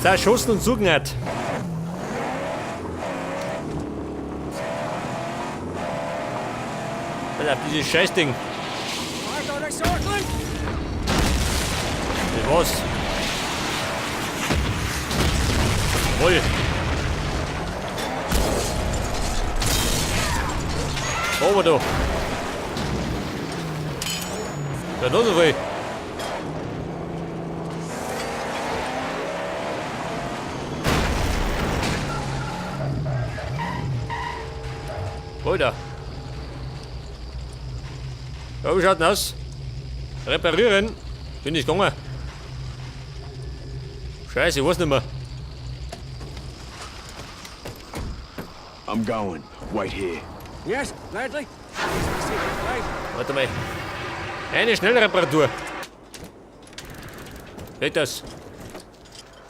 Zerschossen und zugehört. Pass auf dieses Scheißding. Was? Jawohl. Aber da. Ja, da so viel. Alter. Ja, wie schaut denn aus? Reparieren. Bin ich gegangen. Scheiße, ich weiß nicht mehr. I'm going. Wait here. Yes, gladly. Warte mal. Eine Schnellreparatur. Geht das?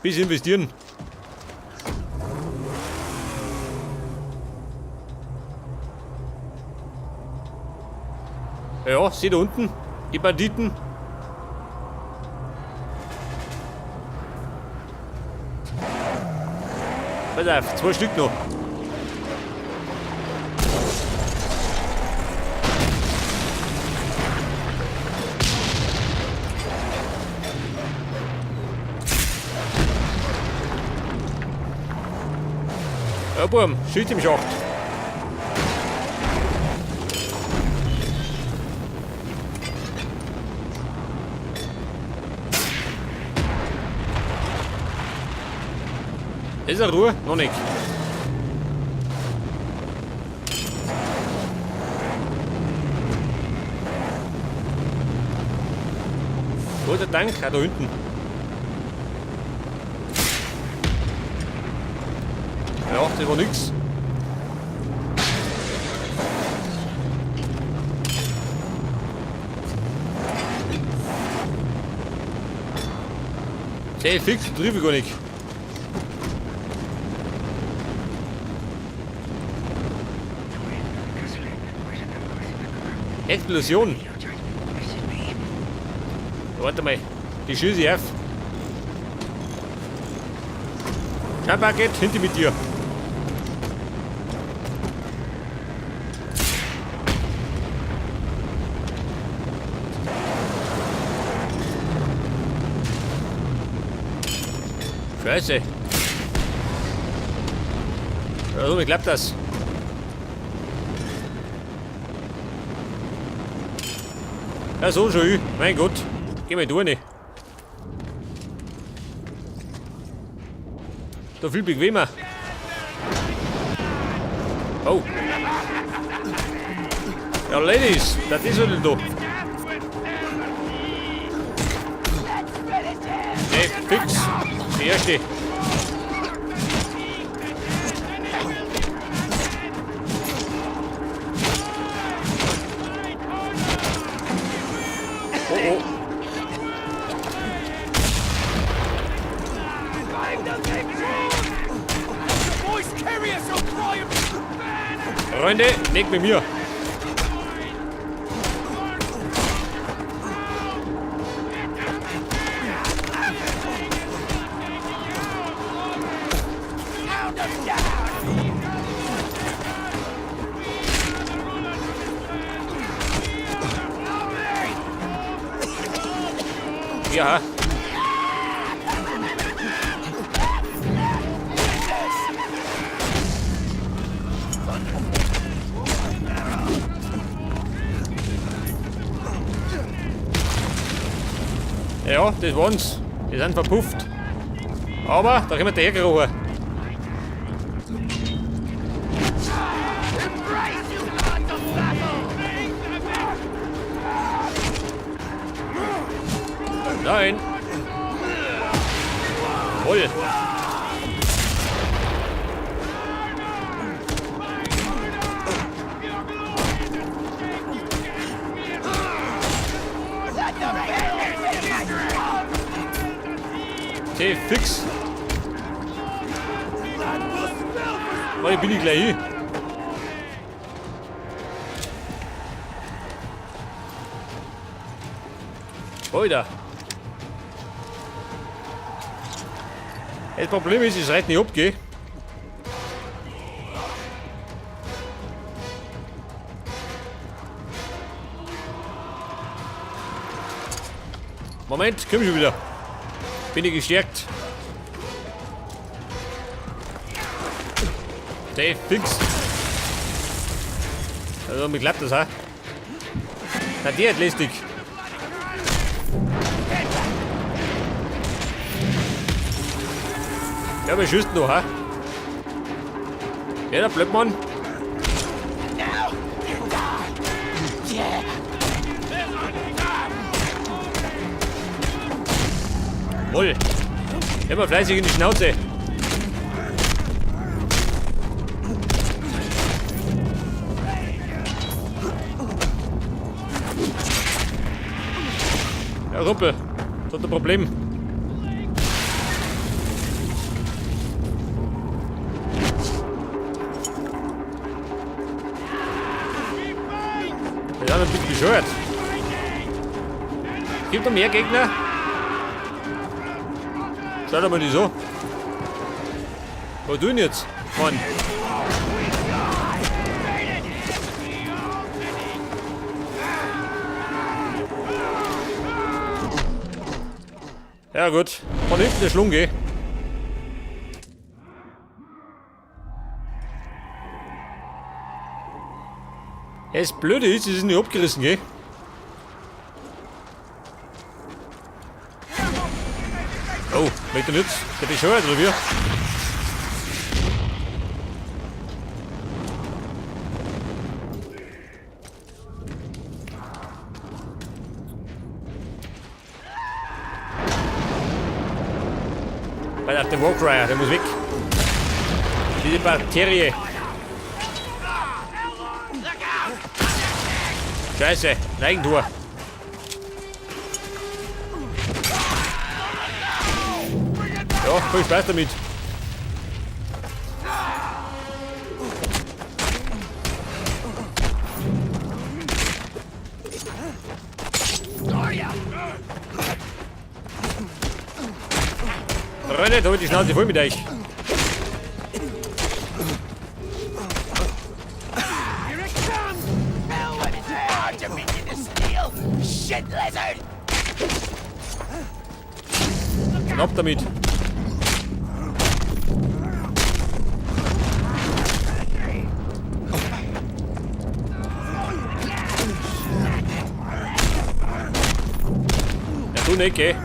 Bis investieren. Ja, sieh da unten. Die Banditen. Pass auf, 2 Stück noch. Ja, Burm, schießt im Schacht. Ist er Ruhe? Noch nicht. Guter Tank, auch da hinten. Ja, das war nix. Sehr fix, triff ich gar nicht. Explosion. Warte mal, die schieße ich auf. Kein Paket, hinter mit dir. Scheiße. Ja, so, wie klappt das? Ja, so schön. Mein Gott. Geh mal durch. Da viel bequemer. Oh. Ja, Ladies, das ist halt da. Nee, fix. Die erste. Oh oh. Freunde, nicht mit mir. Ja. Ja, das waren's. Die sind verpufft. Aber da kommen wir hergerochen. Nein. Voll. Okay, fix. Weil bin ich gleich hin. Alter. Das Problem ist, ich reite nicht ab, gell? Moment, komm schon wieder. Bin ich gestärkt. Safe, fix. Also, mir klappt das, ha? Na, der hat lästig. Ja, wir schießen noch, ha? Ja, da bleibt man. Wohl. Immer fleißig in die Schnauze. Ja, Rumpel. Das hat ein Problem. Wir sind ein bisschen bescheuert. Gibt noch mehr Gegner? Schaut doch mal die so. Was tun jetzt, Mann? Ja gut, von hinten der Schlunge. Das Blöde ist, sie sind nicht abgerissen, gell? Oh, weg der Nütz. Der bescheuert oder wie? Weil der Warcry, der muss weg. Diese Bakterie. Scheiße, Eigentor. Ja, viel Spaß damit. Freunde, da wird die Schnauze voll mit euch. Knapp damit. Ja, du nicht, geh.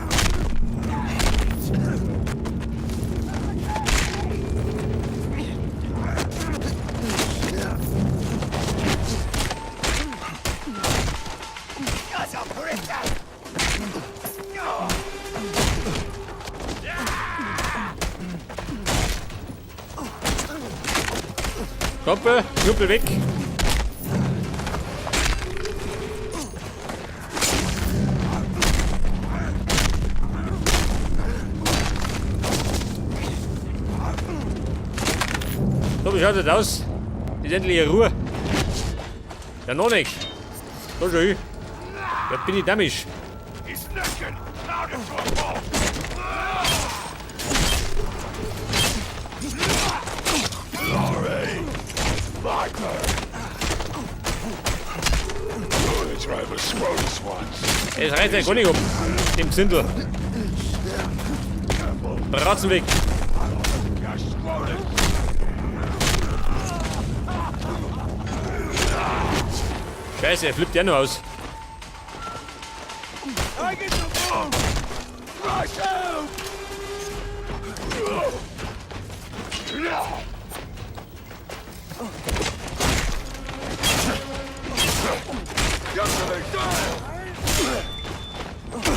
Kumpel, Kumpel weg. So, wie schaut das aus? Ist endlich eine Ruhe. Ja, noch nicht. So schön. Da bin ich damisch. Es reißt ja gar nicht ab. Dem Zindel. Bratzen weg. Scheiße, er flippt ja noch aus.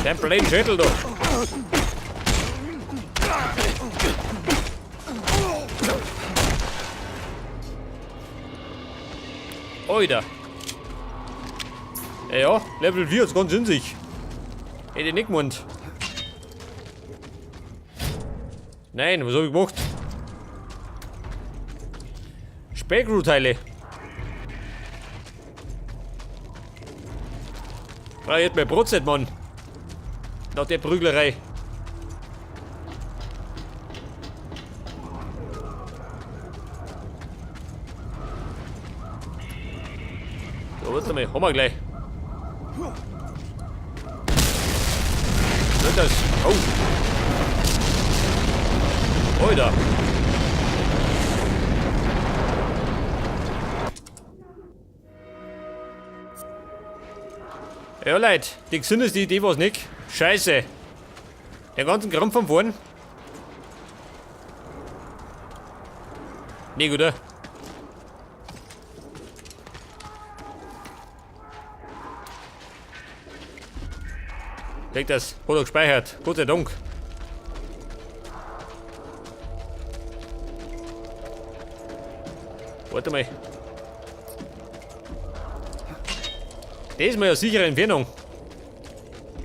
Den blöden Schädel doch. Oida. Ja, Level 4 ist ganz in sich. Hätte ich nicht gemeint. Nein, was habe ich gemacht? Speckroot-Teile. Ah, jetzt mein Brotzeit, Mann. Nach der Prüglerei. warte mal, haben wir gleich. Was ist das? Oh. Alter. Ja, Leute, die gesündeste Idee war's nicht. Scheiße. Den ganzen Kram von vorn. Nee, oder? Leg das, hat er gespeichert. Gott sei Dank. Warte mal. Das ist mal eine sichere Entfernung.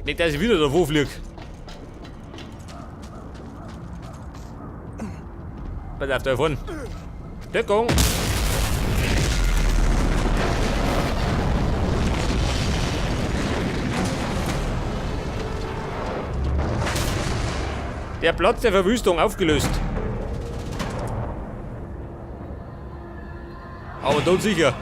Nicht, dass ich wieder davor fliege. Pass auf, da vorne. Deckung. Der Platz der Verwüstung aufgelöst. Aber tot sicher.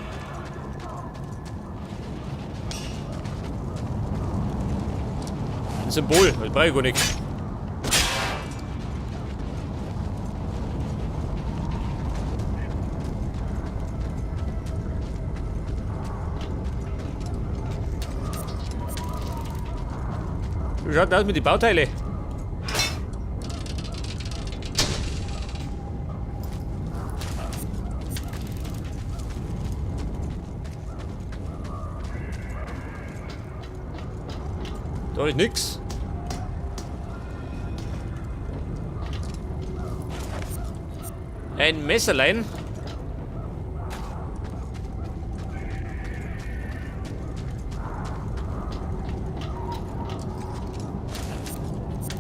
Ein Symbol, das brauche ich gar nicht. Wie schaut das aus mit den Bauteilen? Da ist nix. Ein Messerlein.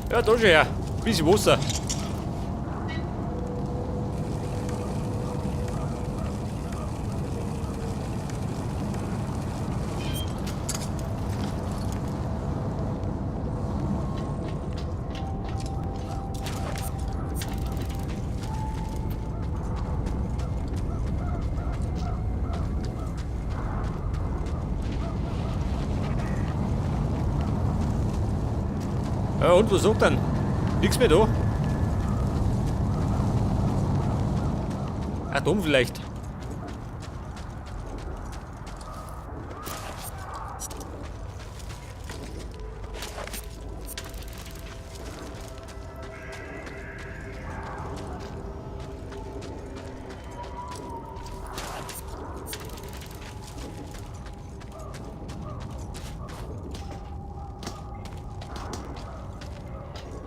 Ja, da schon her. Bisschen Wasser. Ja, und was sagt dann? Nix mehr da? Ach, dumm vielleicht.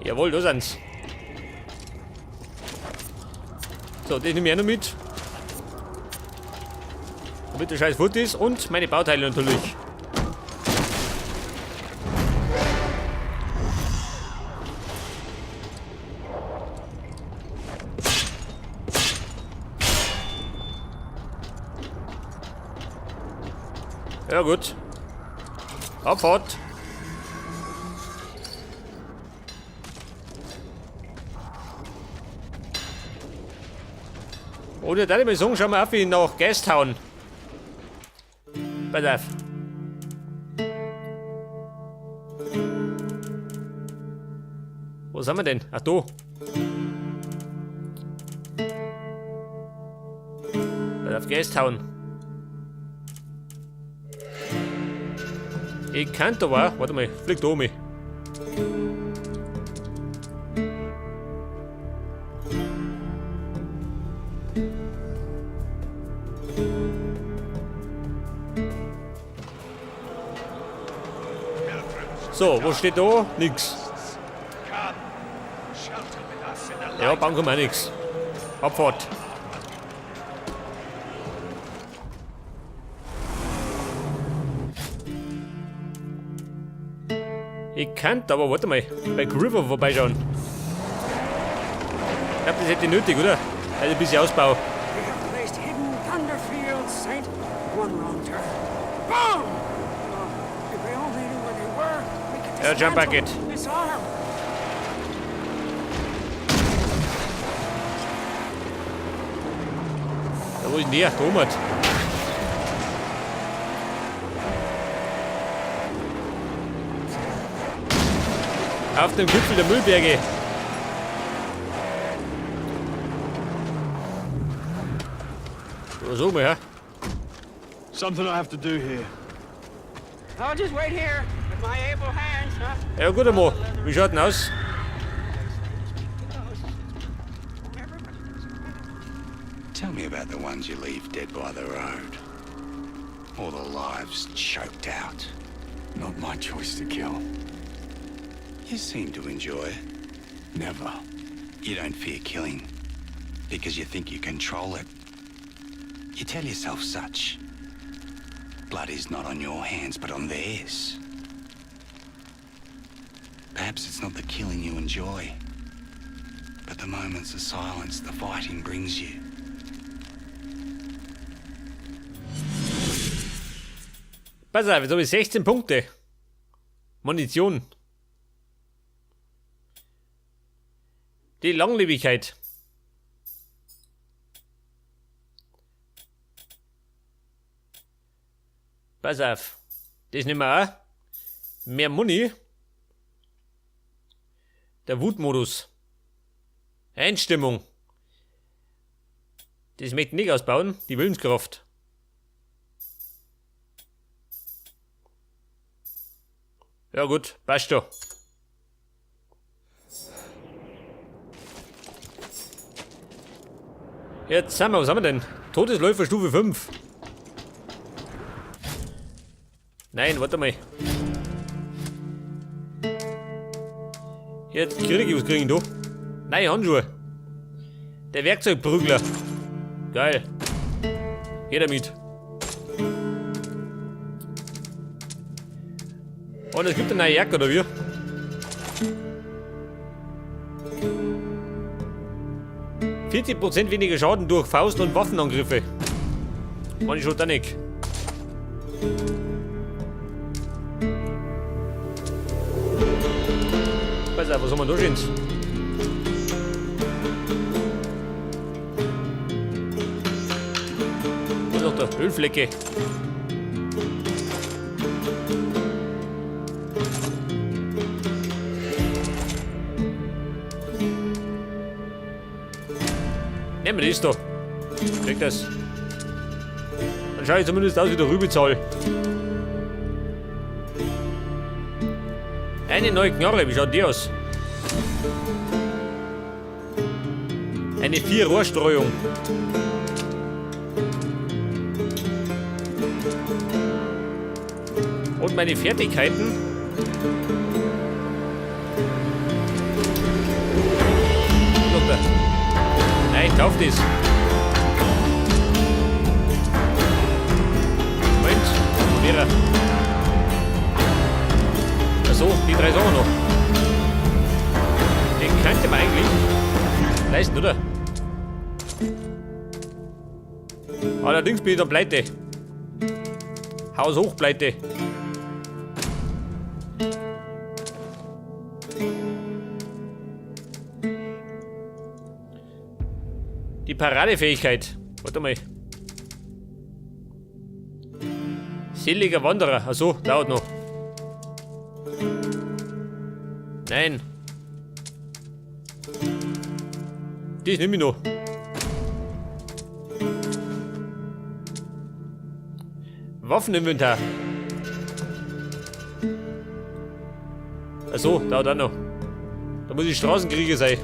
Jawohl, da sind's. So, den nehme ich auch noch mit. Damit der scheiß Foto ist und meine Bauteile natürlich. Ja gut. Abfahrt. Oder da mal sagen, schauen wir auf, wie nach Gasthauen. Pass auf. Wo sind wir denn? Ach, da. Pass auf, Gasthauen. Ich kann da auch. Warte mal, fliegt da um mich. So, was steht da? Nix. Ja, bauen kann man auch nix. Abfahrt. Ich könnte, aber warte mal, bei River vorbeischauen. Ich glaube, das hätte ich nötig, oder? Also ein bisschen Ausbau. Ja, jump back it. Ja, wo ist denn der? Da oben. Auf dem Gipfel der Müllberge. So mal, ja. Something I have to do here. I'll just wait here with my able hands, huh? Ja, gut einmal. Wie schaut denn aus? Tell me about the ones you leave dead by the road. Or the lives choked out. Not my choice to kill. You seem to enjoy it. Never. You don't fear killing because you think you control it. You tell yourself such. Blood is not on your hands, but on theirs. Perhaps it's not the killing you enjoy, but the moments of silence the fighting brings you. Pass auf, jetzt habe ich 16 Punkte. Munition. Die Langlebigkeit. Pass auf. Das nehmen wir auch. Mehr Muni. Der Wutmodus. Einstimmung. Das möchte ich nicht ausbauen. Die Willenskraft. Ja gut, passt doch. Jetzt sind wir, was haben wir denn? Todesläufer Stufe 5. Nein, warte mal. Jetzt kriege ich, was kriege ich da? Neue Handschuhe. Der Werkzeugprügler. Geil. Geh damit. Und es gibt eine neue Jacke, oder wie? %40 weniger Schaden durch Faust- und Waffenangriffe. Kann ich schon da nicht. Pass auf, was haben wir da schönes? Wo ist noch der Ölflecke? Nehmen wir das da. Check das. Dann schaue ich zumindest aus wie der Rübezahl. Eine neue Knarre, wie schaut die aus? Eine 4-Rohrstreuung. Und meine Fertigkeiten. Nein, kauf das. Moment, wäre. Achso, die 3 Sachen noch. Den könnte man eigentlich leisten, oder? Allerdings bin ich da pleite. Haus hoch pleite. Die Paradefähigkeit. Warte mal. Seliger Wanderer. Achso, dauert noch. Nein. Das nehme ich noch. Waffeninventar. Achso, dauert auch noch. Da muss ich Straßenkrieger sein.